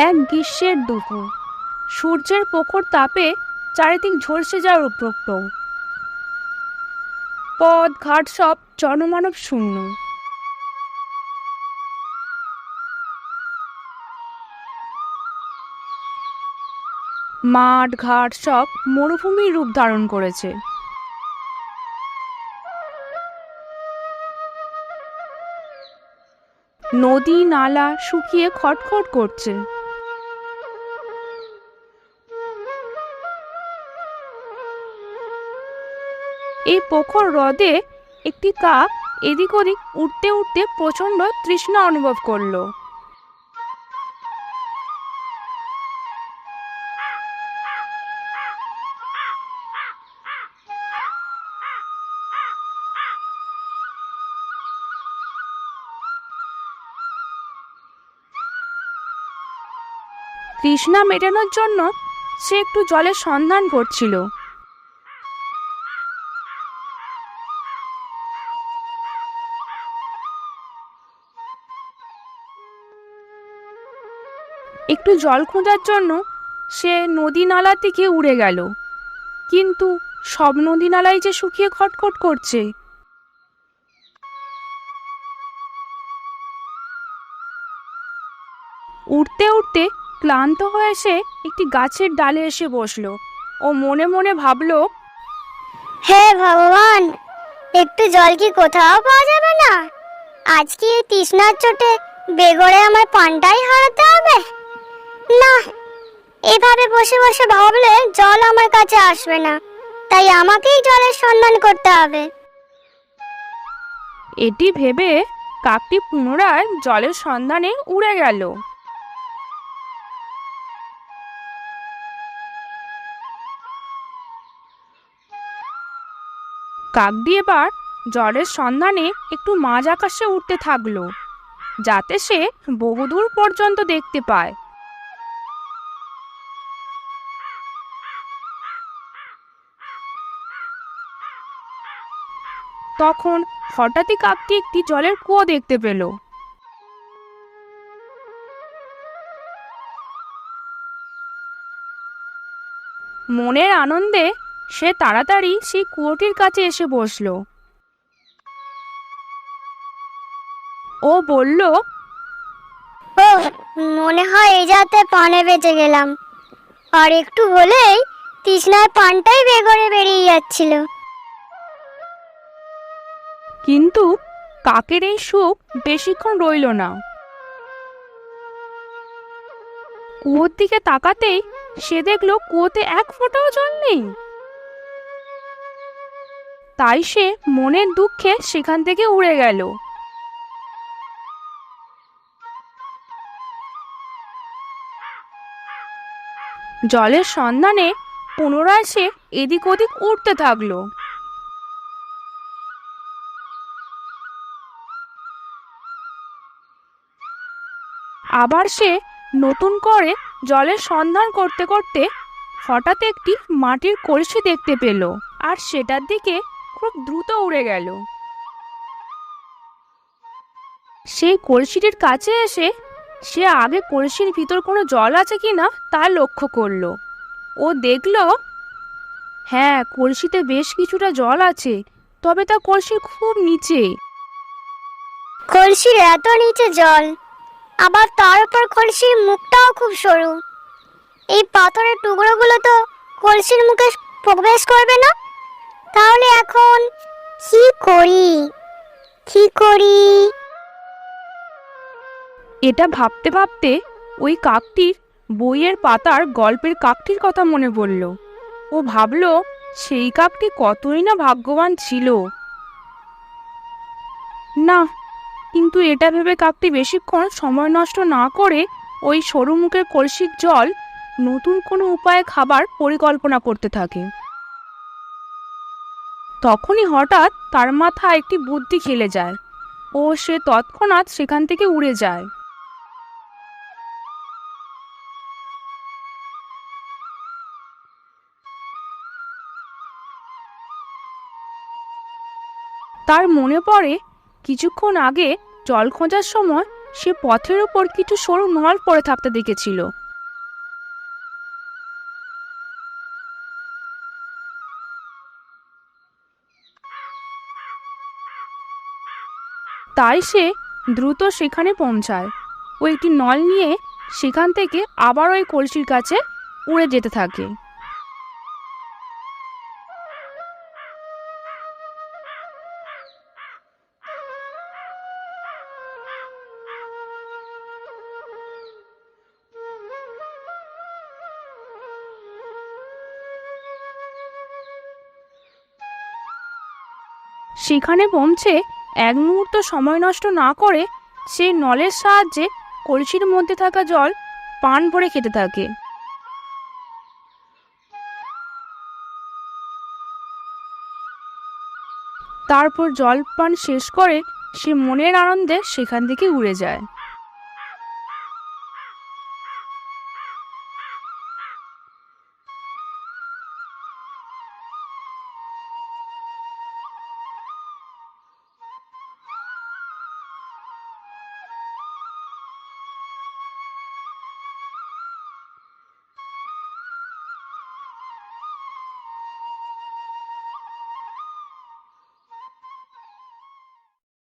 এক গ্রীষ্মের দুপুর, সূর্যের প্রখর তাপে চারিদিক ঝলসে যাওয়ার উপক্রম। পথ ঘাট সব জনমানব শূন্য। মাঠ ঘাট সব মরুভূমির রূপ ধারণ করেছে। নদী নালা শুকিয়ে খটখট করছে। এই প্রখর হ্রদে একটি কাক এদিক ওদিক উঠতে উঠতে প্রচন্ড তৃষ্ণা অনুভব করলো। তৃষ্ণা মেটানোর জন্য সে একটু জলের সন্ধান করছিল। একটু জল খোঁজার জন্য সে নদী নালার দিকে উড়ে গেল, কিন্তু সব নদী নালাই যে শুকিয়ে খটখট করছে। উঠতে উঠতে ক্লান্ত হয়ে সে একটি গাছের ডালে এসে বসলো ও মনে মনে ভাবলো, হে ভগবান, একটু জল কি কোথাও পাওয়া যাবে না? আজকে এই তৃষ্ণার চোটে বেঘরে আমার পানটাই হারাতে হবে না। এভাবে বসে বসে ভাবলে জল আমার কাছে আসবে না, তাই আমাকেই জলের সন্ধান করতে হবে। এটি ভেবে কাকটি পুনরায় জলের সন্ধানে উড়ে গেল। কাকটি এবার জলের সন্ধানে একটু মাঝ আকাশে উঠতে থাকলো, যাতে সে বহুদূর পর্যন্ত দেখতে পায়। তখন হঠাৎই কাকটি একটি জলের কুয়ো দেখতে পেল। মনের আনন্দে সে তাড়াতাড়ি সেই কুয়োটির কাছে এসে বসলো। ও বলল, ও, মনে হয় এই যাতে পানে বেঁচে গেলাম। আর একটু হলেই তৃষ্ণার পানটাই বেঘরে বেরিয়ে যাচ্ছিল। কিন্তু কাকের এই সুখ বেশিক্ষণ রইল না। কুয়োর দিকে তাকাতেই সে দেখলো কুয়োতে এক ফোঁটাও জল নেই। তাই সে মনের দুঃখে সেখান থেকে উড়ে গেল। জলের সন্ধানে পুনরায় সে এদিক ওদিক উঠতে থাকলো। আবার সে নতুন করে জলের সন্ধান করতে করতে হঠাৎ একটি মাটির কলসি দেখতে পেল, আর সেটার দিকে খুব দ্রুত উড়ে গেল। সেই কলসিটির কাছে এসে সে আগে কলসির ভিতর কোনো জল আছে কিনা তা লক্ষ্য করলো। ও দেখলো, হ্যাঁ, কলসিতে বেশ কিছুটা জল আছে, তবে তা কলসির খুব নিচে। কলসির এত নিচে জল, আবার তার উপর কলসির মুখটাও খুব সরু। এই পাথরের টুকরোগুলো তো কলসির মুখে প্রবেশ করবে না। তাহলে এখন কি করি, কি করি? এটা ভাবতে ভাবতে ওই কাকটির বইয়ের পাতার গল্পের কাকটির কথা মনে পড়ল। ও ভাবল, সেই কাকটি কতই না ভাগ্যবান ছিল। না, কিন্তু এটা ভেবে কাকটি বেশিক্ষণ সময় নষ্ট না করে ওই সরু মুখের কলসির জল নতুন কোনো উপায়ে খাবার পরিকল্পনা করতে থাকে। তখনই হঠাৎ তার মাথায় একটি বুদ্ধি খেলে যায় ও সে তৎক্ষণাৎ সেখান থেকে উড়ে যায়। তার মনে পড়ে কিছুক্ষণ আগে জল খোঁজার সময় সে পথের ওপর কিছু সরু নল পড়ে থাকতে দেখেছিল। তাই সে দ্রুত সেখানে পৌঁছায় ও একটি নল নিয়ে সেখান থেকে আবার ওই কলসির কাছে উড়ে যেতে থাকে। সেখানে পৌঁছে এক মুহূর্ত সময় নষ্ট না করে সেই নলের সাহায্যে কলসির মধ্যে থাকা জল পান ভরে খেতে থাকে। তারপর জল পান শেষ করে সে মনের আনন্দে সেখান থেকে উড়ে যায়।